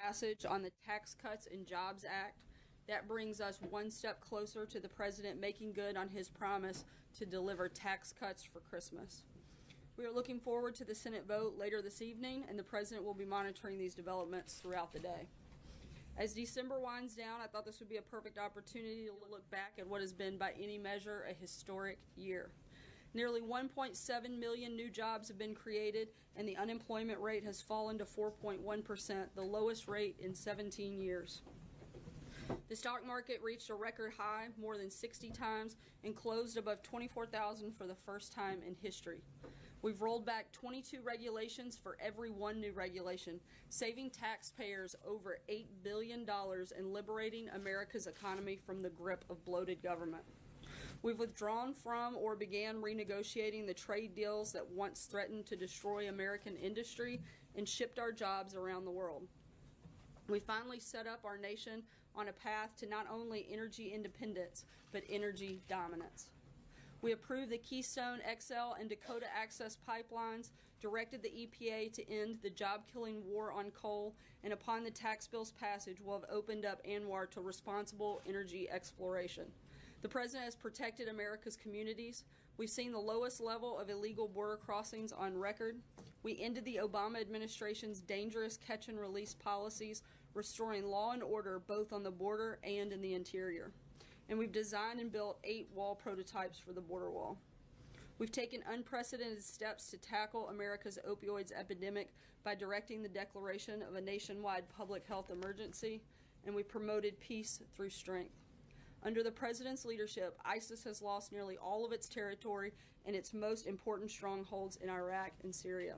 passage on the Tax Cuts and Jobs Act. That brings us one step closer to the president making good on his promise to deliver tax cuts for Christmas. We are looking forward to the Senate vote later this evening, and the president will be monitoring these developments throughout the day. As December winds down, I thought this would be a perfect opportunity to look back at what has been, by any measure, a historic year. Nearly 1.7 million new jobs have been created, and the unemployment rate has fallen to 4.1%, the lowest rate in 17 years. The stock market reached a record high more than 60 times and closed above 24,000 for the first time in history. We've rolled back 22 regulations for every one new regulation, saving taxpayers over $8 billion and liberating America's economy from the grip of bloated government. We've withdrawn from or began renegotiating the trade deals that once threatened to destroy American industry and shipped our jobs around the world. We finally set up our nation on a path to not only energy independence, but energy dominance. We approved the Keystone XL and Dakota Access pipelines, directed the EPA to end the job-killing war on coal, and upon the tax bill's passage will have opened up ANWR to responsible energy exploration. The president has protected America's communities. We've seen the lowest level of illegal border crossings on record. We ended the Obama administration's dangerous catch-and-release policies, restoring law and order both on the border and in the interior. And we've designed and built 8 wall prototypes for the border wall. We've taken unprecedented steps to tackle America's opioids epidemic by directing the declaration of a nationwide public health emergency, and we promoted peace through strength. Under the president's leadership, ISIS has lost nearly all of its territory and its most important strongholds in Iraq and Syria.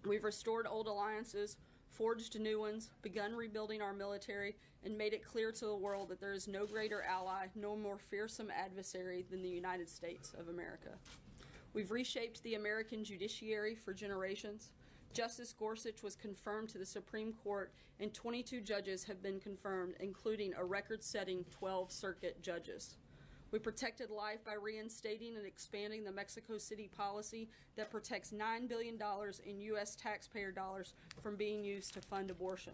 We've restored old alliances, forged new ones, begun rebuilding our military, and made it clear to the world that there is no greater ally, no more fearsome adversary than the United States of America. We've reshaped the American judiciary for generations. Justice Gorsuch was confirmed to the Supreme Court, and 22 judges have been confirmed, including a record-setting 12 circuit judges. We protected life by reinstating and expanding the Mexico City policy that protects $9 billion in U.S. taxpayer dollars from being used to fund abortion.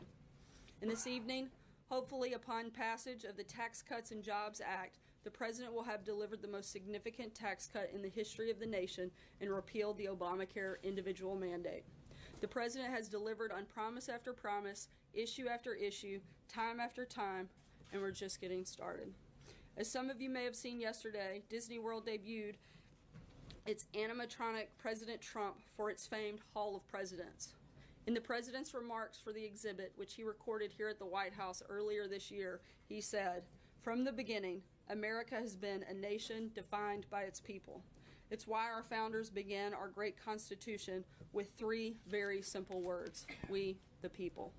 And this evening, hopefully upon passage of the Tax Cuts and Jobs Act, the president will have delivered the most significant tax cut in the history of the nation and repealed the Obamacare individual mandate. The president has delivered on promise after promise, issue after issue, time after time, and we're just getting started. As some of you may have seen yesterday, Disney World debuted its animatronic President Trump for its famed Hall of Presidents. In the president's remarks for the exhibit, which he recorded here at the White House earlier this year, he said, "From the beginning, America has been a nation defined by its people. It's why our founders began our great Constitution with 3 very simple words: we, the people."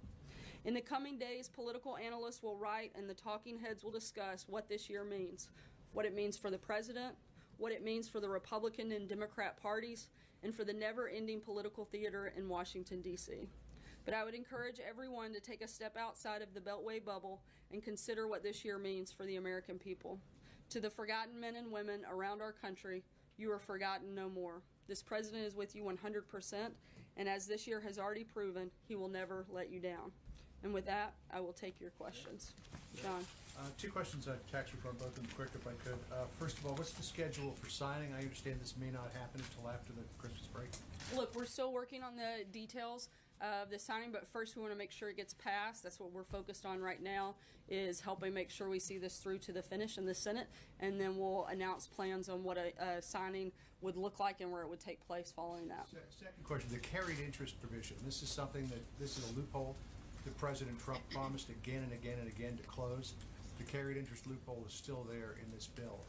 In the coming days, political analysts will write and the talking heads will discuss what this year means, what it means for the president, what it means for the Republican and Democrat parties, and for the never-ending political theater in Washington, D.C. But I would encourage everyone to take a step outside of the Beltway bubble and consider what this year means for the American people. To the forgotten men and women around our country, you are forgotten no more. This president is with you 100%, and as this year has already proven, he will never let you down. And with that, I will take your questions. John. 2 questions on tax reform, both of them quick if I could. First of all, what's the schedule for signing? I understand this may not happen until after the Christmas break. Look, we're still working on the details of the signing, but first we want to make sure it gets passed. That's what we're focused on right now, is helping make sure we see this through to the finish in the Senate, and then we'll announce plans on what a signing would look like and where it would take place following that. Second question, the carried interest provision. This is something this is a loophole that President Trump promised again and again and again to close. The carried interest loophole is still there in this bill.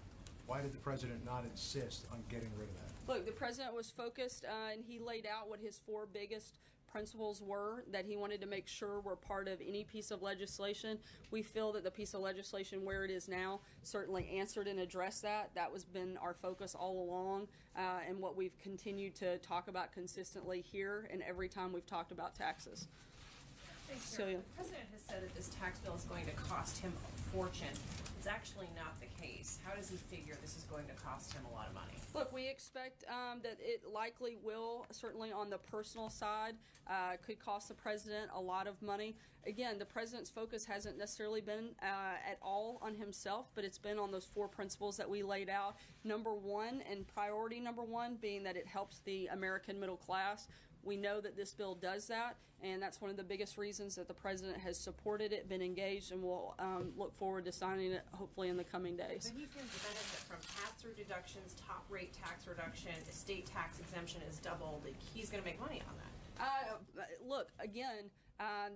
Why did the president not insist on getting rid of that? Look, the president was focused and he laid out what his 4 biggest principles were that he wanted to make sure were part of any piece of legislation. We feel that the piece of legislation where it is now certainly answered and addressed that. That has been our focus all along and what we've continued to talk about consistently here and every time we've talked about taxes. Thanks, Celia. Sarah. The president has said that this tax bill is going to cost him a fortune. It's actually not the case. How does he figure this is going to cost him a lot of money? Look, we expect that it likely will, certainly on the personal side, could cost the president a lot of money. Again, the president's focus hasn't necessarily been at all on himself, but it's been on those four principles that we laid out. Number one, and priority number one, being that it helps the American middle class. We know that this bill does that, and that's one of the biggest reasons that the president has supported it, been engaged, and will look forward to signing it hopefully in the coming days. But he's going to benefit from pass-through deductions, top rate tax reduction, estate tax exemption is doubled. He's going to make money on that. Look, again,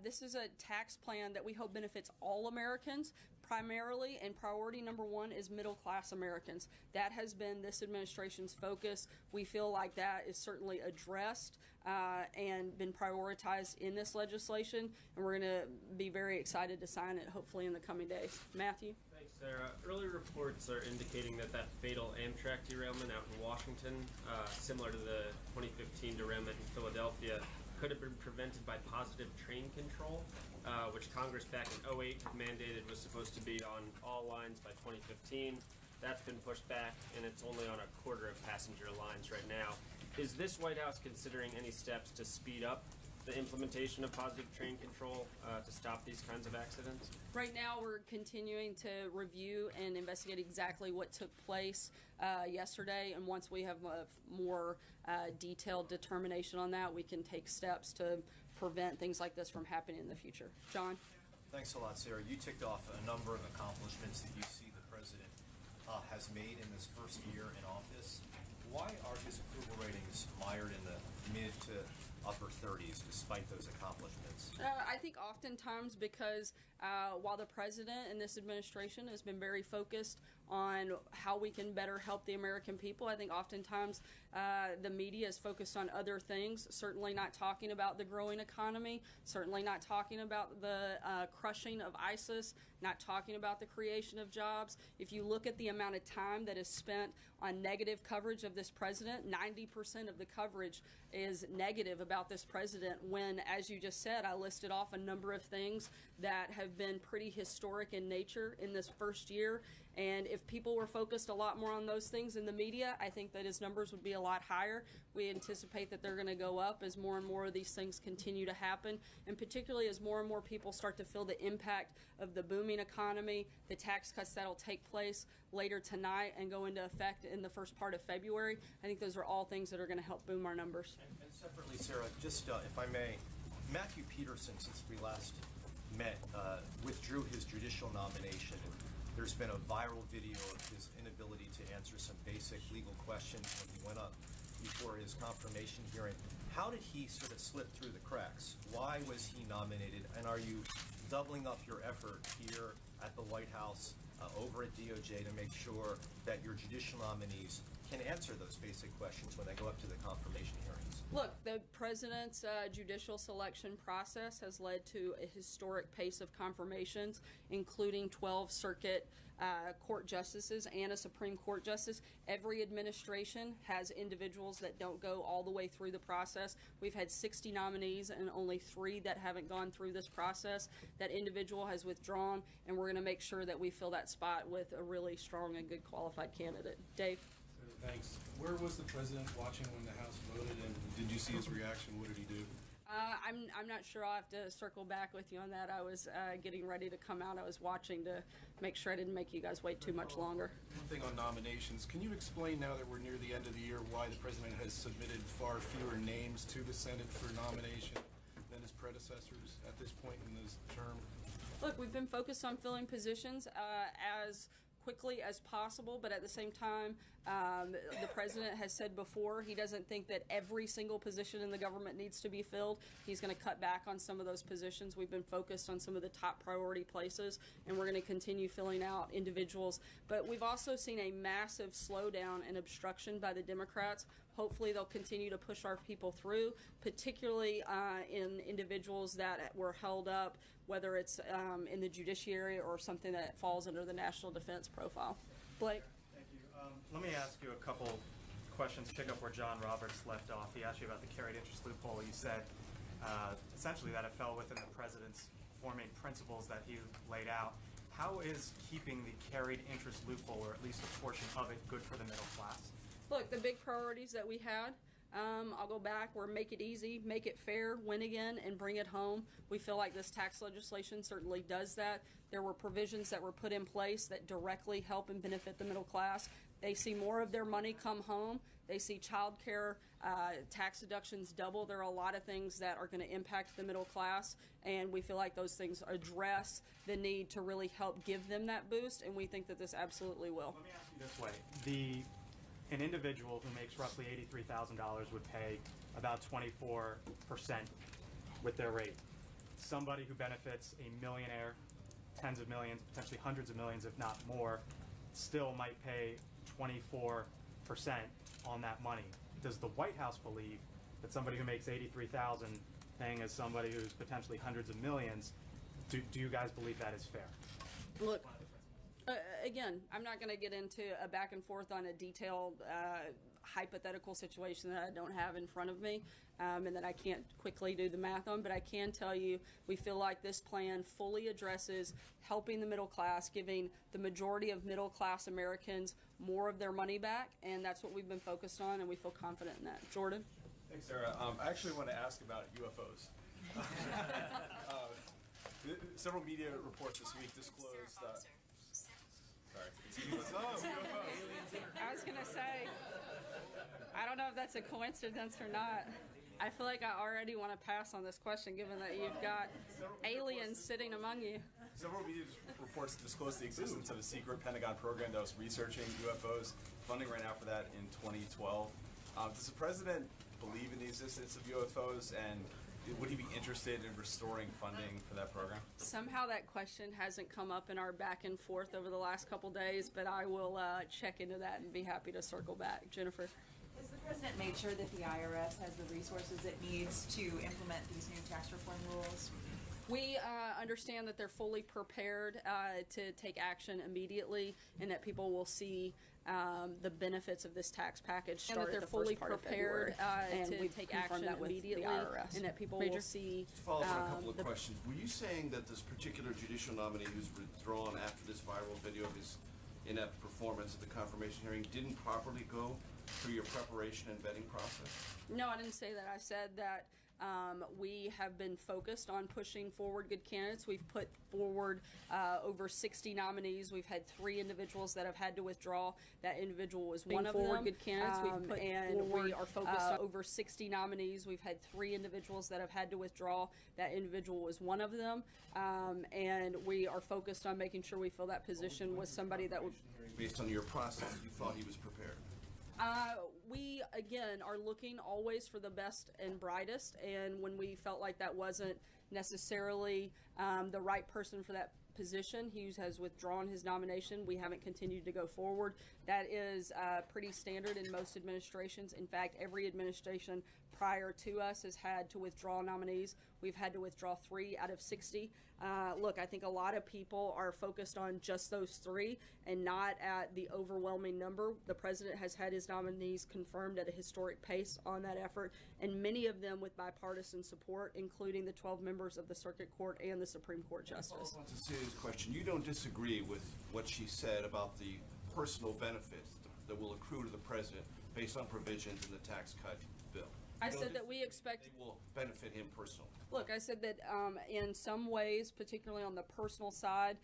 this is a tax plan that we hope benefits all Americans primarily, and priority number one is middle-class Americans. That has been this administration's focus. We feel like that is certainly addressed and been prioritized in this legislation, and we're going to be very excited to sign it hopefully in the coming days. Matthew? Thanks, Sarah. Early reports are indicating that fatal Amtrak derailment out in Washington, similar to the 2015 derailment in Philadelphia, could have been prevented by positive train control, which Congress back in 2008 mandated was supposed to be on all lines by 2015. That's been pushed back, and it's only on a quarter of passenger lines right now. Is this White House considering any steps to speed up the implementation of positive train control to stop these kinds of accidents? Right now, we're continuing to review and investigate exactly what took place yesterday, and once we have a more detailed determination on that, we can take steps to prevent things like this from happening in the future. John? Thanks a lot, Sarah. You ticked off a number of accomplishments that you see the president has made in this first year in office. Why are his approval ratings mired in the mid to upper 30s despite those accomplishments? I think oftentimes because while the president and this administration has been very focused on how we can better help the American people, I think oftentimes the media is focused on other things, certainly not talking about the growing economy, certainly not talking about the crushing of ISIS, not talking about the creation of jobs. If you look at the amount of time that is spent on negative coverage of this president, 90% of the coverage is negative about this president when, as you just said, I listed off a number of things that have been pretty historic in nature in this first year. And if people were focused a lot more on those things in the media, I think that his numbers would be a lot higher. We anticipate that they're going to go up as more and more of these things continue to happen, and particularly as more and more people start to feel the impact of the booming economy, the tax cuts that will take place later tonight and go into effect in the first part of February. I think those are all things that are going to help boom our numbers. And separately, Sarah, just if I may, Matthew Peterson, since we last met, withdrew his judicial nomination. There's been a viral video of his inability to answer some basic legal questions when he went up before his confirmation hearing. How did he sort of slip through the cracks? Why was he nominated? And are you doubling up your effort here at the White House, over at DOJ, to make sure that your judicial nominees can answer those basic questions when they go up to the confirmation hearings? Look, the president's judicial selection process has led to a historic pace of confirmations, including 12 circuit court justices and a Supreme Court justice. Every administration has individuals that don't go all the way through the process. We've had 60 nominees and only 3 that haven't gone through this process. That individual has withdrawn, and we're going to make sure that we fill that spot with a really strong and good qualified candidate. Dave? Thanks. Where was the president watching when the House voted, and did you see his reaction? What did he do? I'm not sure. I'll have to circle back with you on that. I was getting ready to come out. I was watching to make sure I didn't make you guys wait too much longer. One thing on nominations. Can you explain, now that we're near the end of the year, why the president has submitted far fewer names to the Senate for nomination than his predecessors at this point in his term? Look, we've been focused on filling positions as quickly as possible, but at the same time, the president has said before he doesn't think that every single position in the government needs to be filled. He's going to cut back on some of those positions. We've been focused on some of the top priority places, and we're going to continue filling out individuals. But we've also seen a massive slowdown and obstruction by the Democrats. Hopefully they'll continue to push our people through, particularly in individuals that were held up, whether it's in the judiciary or something that falls under the national defense profile. Blake? Thank you. Let me ask you a couple questions, pick up where John Roberts left off. He asked you about the carried interest loophole. You said essentially that it fell within the president's four main principles that he laid out. How is keeping the carried interest loophole, or at least a portion of it, good for the middle class? Look, the big priorities that we had, I'll go back, were make it easy, make it fair, win again, and bring it home. We feel like this tax legislation certainly does that. There were provisions that were put in place that directly help and benefit the middle class. They see more of their money come home. They see child care tax deductions double. There are a lot of things that are going to impact the middle class, and we feel like those things address the need to really help give them that boost, and we think that this absolutely will. Let me ask you this way. An individual who makes roughly $83,000 would pay about 24% with their rate. Somebody who benefits a millionaire, tens of millions, potentially hundreds of millions, if not more, still might pay 24% on that money. Does the White House believe that somebody who makes $83,000 paying as somebody who's potentially hundreds of millions, do you guys believe that is fair? Look, again, I'm not going to get into a back and forth on a detailed hypothetical situation that I don't have in front of me and that I can't quickly do the math on, but I can tell you we feel like this plan fully addresses helping the middle class, giving the majority of middle class Americans more of their money back, and that's what we've been focused on, and we feel confident in that. Jordan? Thanks, Sarah. I actually want to ask about UFOs. Several media reports this week disclosed I was going to say, I don't know if that's a coincidence or not. I feel like I already want to pass on this question, given that you've got aliens sitting among you. Several media reports disclosed the existence of a secret Pentagon program that was researching UFOs, funding right now for that in 2012. Does the president believe in the existence of UFOs, and would he be interested in restoring funding for that program? Somehow that question hasn't come up in our back and forth over the last couple days, but I will check into that and be happy to circle back. Jennifer? Has the president made sure that the IRS has the resources it needs to implement these new tax reform rules? We understand that they're fully prepared to take action immediately, and that people will see the benefits of this tax package. And that they're fully prepared to take action immediately, and that people will see. To follow up on a couple of questions, were you saying that this particular judicial nominee who's withdrawn after this viral video of his inept performance at the confirmation hearing didn't properly go through your preparation and vetting process? No, I didn't say that. I said that we have been focused on pushing forward good candidates. We've put forward over 60 nominees. We've had 3 individuals that have had to withdraw. That individual was one of them. Good candidates. We've put forward, we are focused on over 60 nominees. We've had 3 individuals that have had to withdraw. That individual was one of them. And we are focused on making sure we fill that position with somebody that would. Based on your process, you thought he was prepared? We, again, are looking always for the best and brightest, and when we felt like that wasn't necessarily the right person for that position, he has withdrawn his nomination. We haven't continued to go forward. That is pretty standard in most administrations. In fact, every administration prior to us has had to withdraw nominees. We've had to withdraw 3 out of 60. Look, I think a lot of people are focused on just those 3 and not at the overwhelming number. The president has had his nominees confirmed at a historic pace on that effort, and many of them with bipartisan support, including the 12 members of the Circuit Court and the Supreme Court Justice. To Cecily's question, you don't disagree with what she said about the personal benefits that will accrue to the president based on provisions in the tax cut bill? I said that we expect they will benefit him personally. Look, I said that in some ways, particularly on the personal side,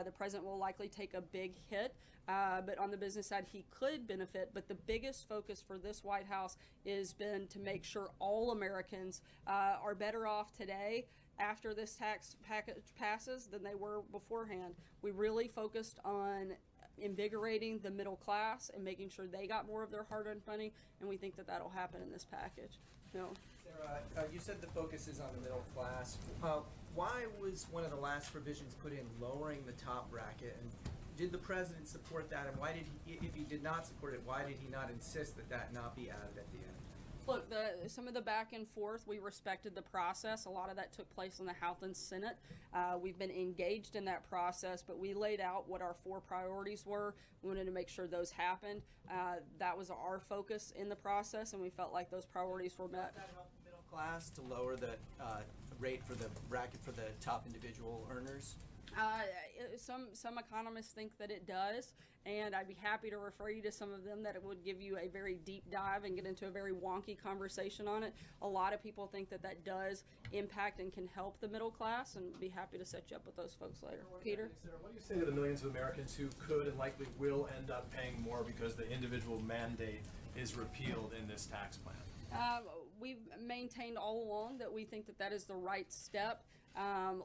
the president will likely take a big hit, but on the business side, he could benefit. But the biggest focus for this White House has been to make sure all Americans are better off today after this tax package passes than they were beforehand. We really focused on invigorating the middle class and making sure they got more of their hard-earned money, and we think that that'll happen in this package. No. Sarah, you said the focus is on the middle class. Why was one of the last provisions put in lowering the top bracket, and did the president support that, and why did he, if he did not support it, why did he not insist that that not be added at the end? Look, some of the back and forth, we respected the process. A lot of that took place in the House and Senate. We've been engaged in that process, but we laid out what our 4 priorities were. We wanted to make sure those happened. That was our focus in the process, and we felt like those priorities were met. Does that help the middle class to lower the rate for the bracket for the top individual earners? Some economists think that it does, and I'd be happy to refer you to some of them that it would give you a very deep dive and get into a very wonky conversation on it. A lot of people think that that does impact and can help the middle class, and be happy to set you up with those folks later. Peter? Sarah, what do you say to the millions of Americans who could and likely will end up paying more because the individual mandate is repealed in this tax plan? We've maintained all along that we think that that is the right step.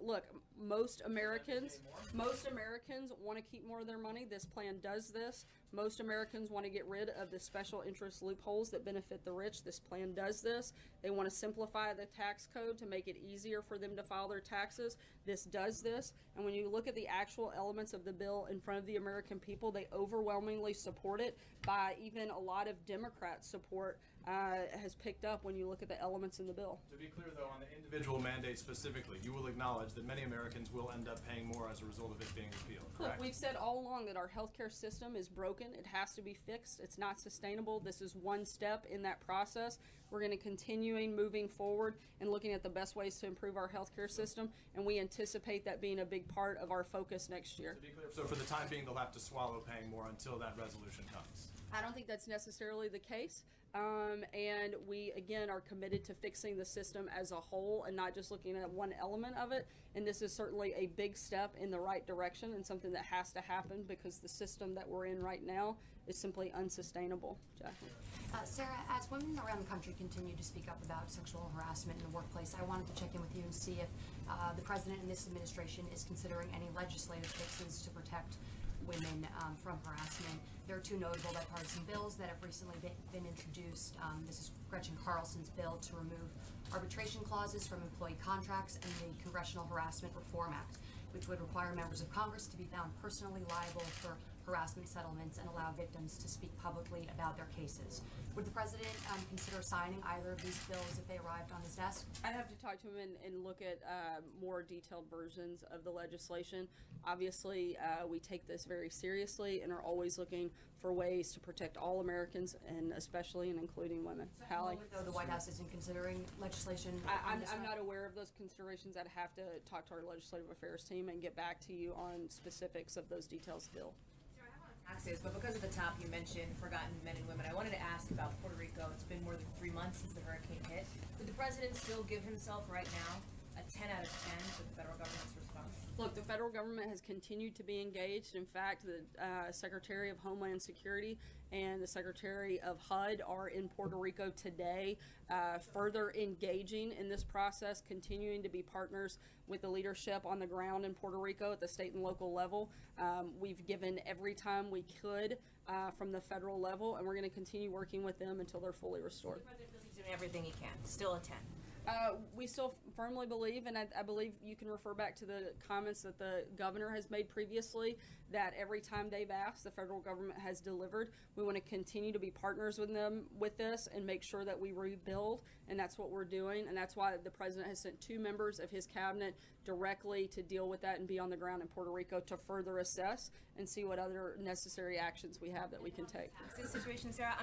Look, most Americans want to keep more of their money. This plan does this. Most Americans want to get rid of the special interest loopholes that benefit the rich. This plan does this. They want to simplify the tax code to make it easier for them to file their taxes. This does this. And when you look at the actual elements of the bill in front of the American people, they overwhelmingly support it. By even a lot of Democrats' support has picked up when you look at the elements in the bill. To be clear, though, on the individual mandate specifically, you will acknowledge that many Americans will end up paying more as a result of it being repealed, correct? Look, we've said all along that our healthcare system is broken. It has to be fixed. It's not sustainable. This is one step in that process. We're going to continue moving forward and looking at the best ways to improve our healthcare system, and we anticipate that being a big part of our focus next year. To be clear, so for the time being, they'll have to swallow paying more until that resolution comes. I don't think that's necessarily the case. And we, again, are committed to fixing the system as a whole and not just looking at one element of it. And this is certainly a big step in the right direction and something that has to happen because the system that we're in right now is simply unsustainable. Jackie? Sarah, as women around the country continue to speak up about sexual harassment in the workplace, I wanted to check in with you and see if the president and this administration is considering any legislative fixes to protect women from harassment. There are two notable bipartisan bills that have recently been introduced. This is Gretchen Carlson's bill to remove arbitration clauses from employee contracts and the Congressional Harassment Reform Act, which would require members of Congress to be found personally liable for harassment settlements and allow victims to speak publicly about their cases. Would the president consider signing either of these bills if they arrived on his desk? I'd have to talk to him and look at more detailed versions of the legislation. Obviously, we take this very seriously and are always looking for ways to protect all Americans, and especially and including women. Hallie? Though the White House isn't considering legislation I'm not aware of those considerations. I'd have to talk to our legislative affairs team and get back to you on specifics of those details, Bill. Taxes, but because of the top you mentioned, forgotten men and women, I wanted to ask about Puerto Rico. It's been more than 3 months since the hurricane hit. Would the president still give himself right now a 10 out of 10 for the federal government's response? Look, the federal government has continued to be engaged. In fact, the Secretary of Homeland Security and the Secretary of HUD are in Puerto Rico today, further engaging in this process, continuing to be partners with the leadership on the ground in Puerto Rico at the state and local level. We've given every time we could from the federal level, and we're going to continue working with them until they're fully restored. The president feels he's doing everything he can. Still a 10. We still firmly believe, and I believe you can refer back to the comments that the governor has made previously, that every time they've asked, the federal government has delivered. We want to continue to be partners with them with this and make sure that we rebuild, and that's what we're doing, and that's why the president has sent 2 members of his cabinet directly to deal with that and be on the ground in Puerto Rico to further assess and see what other necessary actions we have that we can take. This situation, Sarah,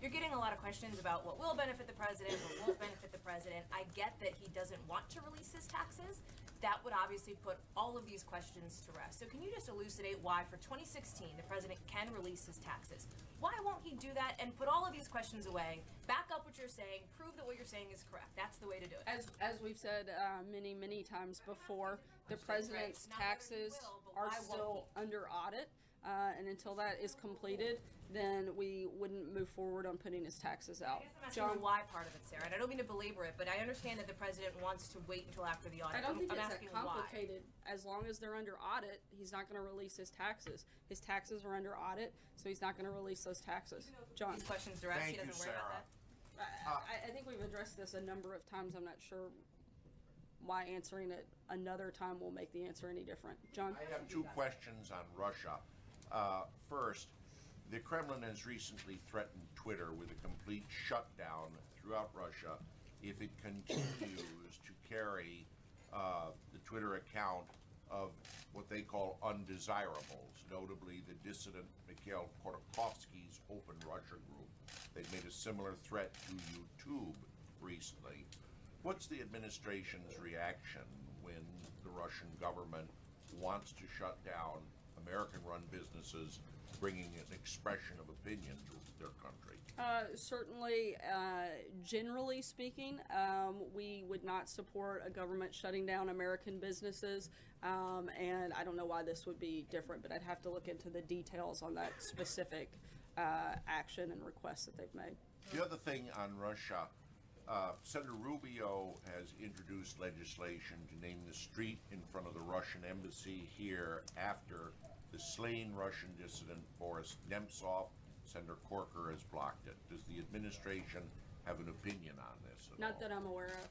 you're getting a lot of questions about what will benefit the president, what won't benefit the president. I get that he doesn't want to release his taxes. That would obviously put all of these questions to rest. So can you just elucidate why for 2016 the president can release his taxes? Why won't he do that and put all of these questions away, back up what you're saying, prove that what you're saying is correct? That's the way to do it. As we've said many times before, the president's taxes are still under audit. And until that is completed, then we wouldn't move forward on putting his taxes out. I guess I'm asking the why part of it, Sarah, and I don't mean to belabor it, but I understand that the president wants to wait until after the audit. I don't think I'm it's asking that complicated. Why. As long as they're under audit, he's not going to release his taxes. His taxes are under audit, so he's not going to release those taxes. John? These questions direct, he doesn't worry about that? I think we've addressed this a number of times. I'm not sure why answering it another time will make the answer any different. John? I have 2 questions on Russia. First, the Kremlin has recently threatened Twitter with a complete shutdown throughout Russia if it continues to carry the Twitter account of what they call undesirables, notably the dissident Mikhail Khodorkovsky's Open Russia group. They've made a similar threat to YouTube recently. What's the administration's reaction when the Russian government wants to shut down American-run businesses, bringing an expression of opinion to their country? Certainly, generally speaking, we would not support a government shutting down American businesses, and I don't know why this would be different, but I'd have to look into the details on that specific action and request that they've made. The other thing on Russia, Senator Rubio has introduced legislation to name the street in front of the Russian embassy here after the slain Russian dissident Boris Nemtsov. Senator Corker has blocked it. Does the administration have an opinion on this at Not all? that I'm aware of.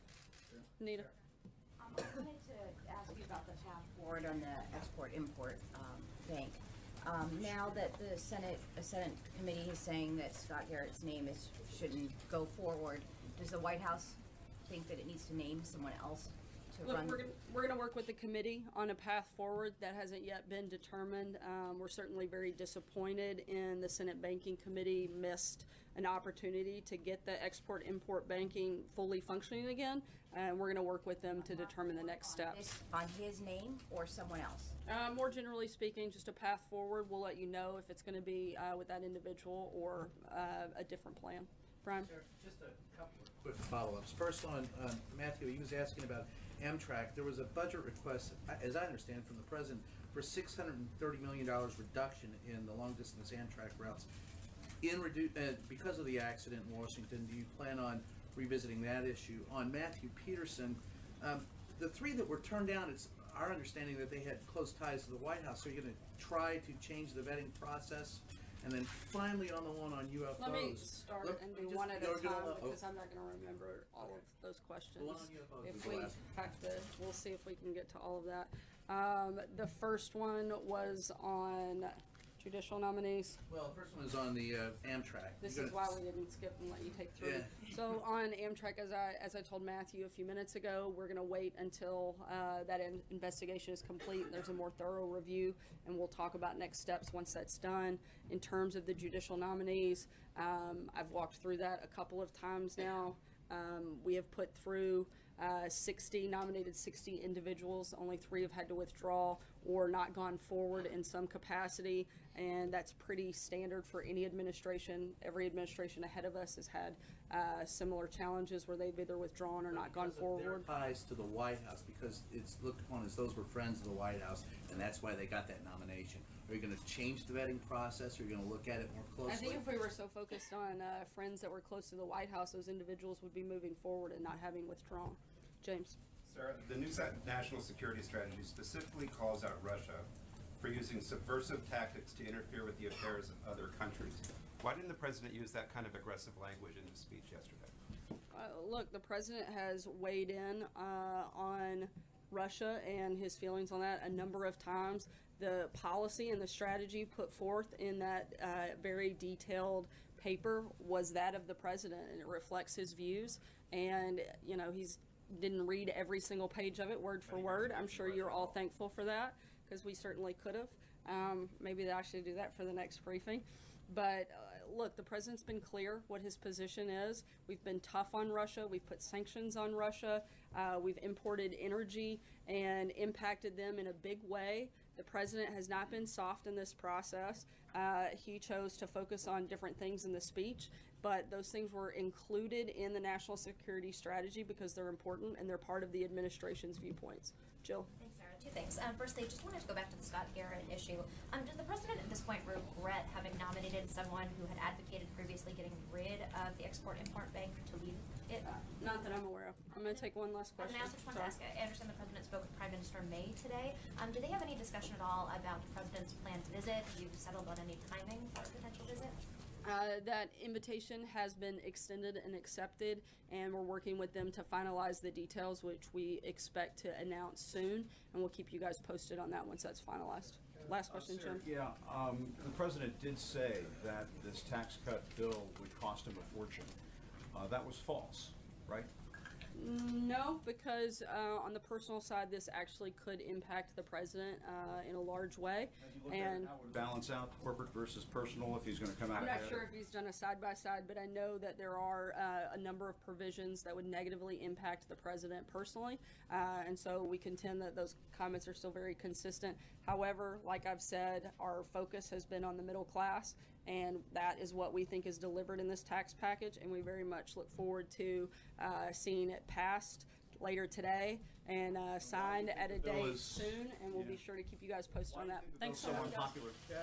Nita? I wanted to ask you about the path forward on the export-import bank. Now that the Senate committee is saying that Scott Garrett's name shouldn't go forward, does the White House think that it needs to name someone else to Look, run? we're going to work with the committee on a path forward. That hasn't yet been determined. We're certainly very disappointed in the Senate Banking Committee missed an opportunity to get the export-import banking fully functioning again, and we're going to work with them to determine the next steps. On his name or someone else? More generally speaking, just a path forward. We'll let you know if it's going to be with that individual or a different plan. Brian? Just a couple of quick follow-ups. First on Matthew, he was asking about Amtrak. There was a budget request, as I understand, from the president for $630 million reduction in the long-distance Amtrak routes. Because of the accident in Washington, do you plan on revisiting that issue? On Matthew Peterson, the three that were turned down, it's our understanding that they had close ties to the White House. So you're going to try to change the vetting process? And then finally on the one on UFOs. Let me start and do one at a time because I'm not going to remember all of those questions. The one on UFOs If was the we last pack we'll see if we can get to all of that. The first one was on judicial nominees. Well, the first one is on the Amtrak. This is why we didn't skip and let you take three. Yeah. So on Amtrak, as I told Matthew a few minutes ago, we're going to wait until that investigation is complete. There's a more thorough review, and we'll talk about next steps once that's done. In terms of the judicial nominees, I've walked through that a couple of times now. We have put through nominated 60 individuals. Only 3 have had to withdraw or not gone forward in some capacity, and that's pretty standard for any administration. Every administration ahead of us has had similar challenges where they've either withdrawn or not gone forward. Their ties to the White House, because it's looked upon as those were friends of the White House, and that's why they got that nomination. Are you going to change the vetting process? Are you going to look at it more closely? I think if we were so focused on friends that were close to the White House, those individuals would be moving forward and not having withdrawn. James. Sarah, the new national security strategy specifically calls out Russia for using subversive tactics to interfere with the affairs of other countries. Why didn't the president use that kind of aggressive language in his speech yesterday? Look, the president has weighed in on Russia and his feelings on that a number of times. The policy and the strategy put forth in that very detailed paper was that of the president, and it reflects his views. And, you know, he's didn't read every single page of it word for word. I'm sure you're all thankful for that, because we certainly could have. Maybe I should do that for the next briefing. But look, the president's been clear what his position is. We've been tough on Russia. We've put sanctions on Russia. We've imported energy and impacted them in a big way. The president has not been soft in this process. He chose to focus on different things in the speech, but those things were included in the national security strategy because they're important and they're part of the administration's viewpoints. Jill? Thanks, Sarah. 2 things. Firstly, just wanted to go back to the Scott Garrett issue. Does the president at this point regret having nominated someone who had advocated previously getting rid of the Export-Import Bank to leave it? Not that I'm aware of. I'm going to take one last question. And I also just wanted to ask, I understand the president spoke with Prime Minister May today. Do they have any discussion at all about the president's planned visit? Have you settled on any timing for a potential visit? That invitation has been extended and accepted, and we're working with them to finalize the details, which we expect to announce soon, and we'll keep you guys posted on that once that's finalized. Last question, Jim. Yeah, the president did say that this tax cut bill would cost him a fortune. That was false, right? No, because on the personal side, this actually could impact the president in a large way. And How would balance out corporate versus personal if he's going to come out I'm ahead? not sure if he's done a side-by-side, but I know that there are a number of provisions that would negatively impact the president personally. And so we contend that those comments are still very consistent. However, like I've said, our focus has been on the middle class, and that is what we think is delivered in this tax package, and we very much look forward to seeing it passed later today and signed at a date soon, and we'll be sure to keep you guys posted on that. Thanks so much. Somewhat popular. Yeah.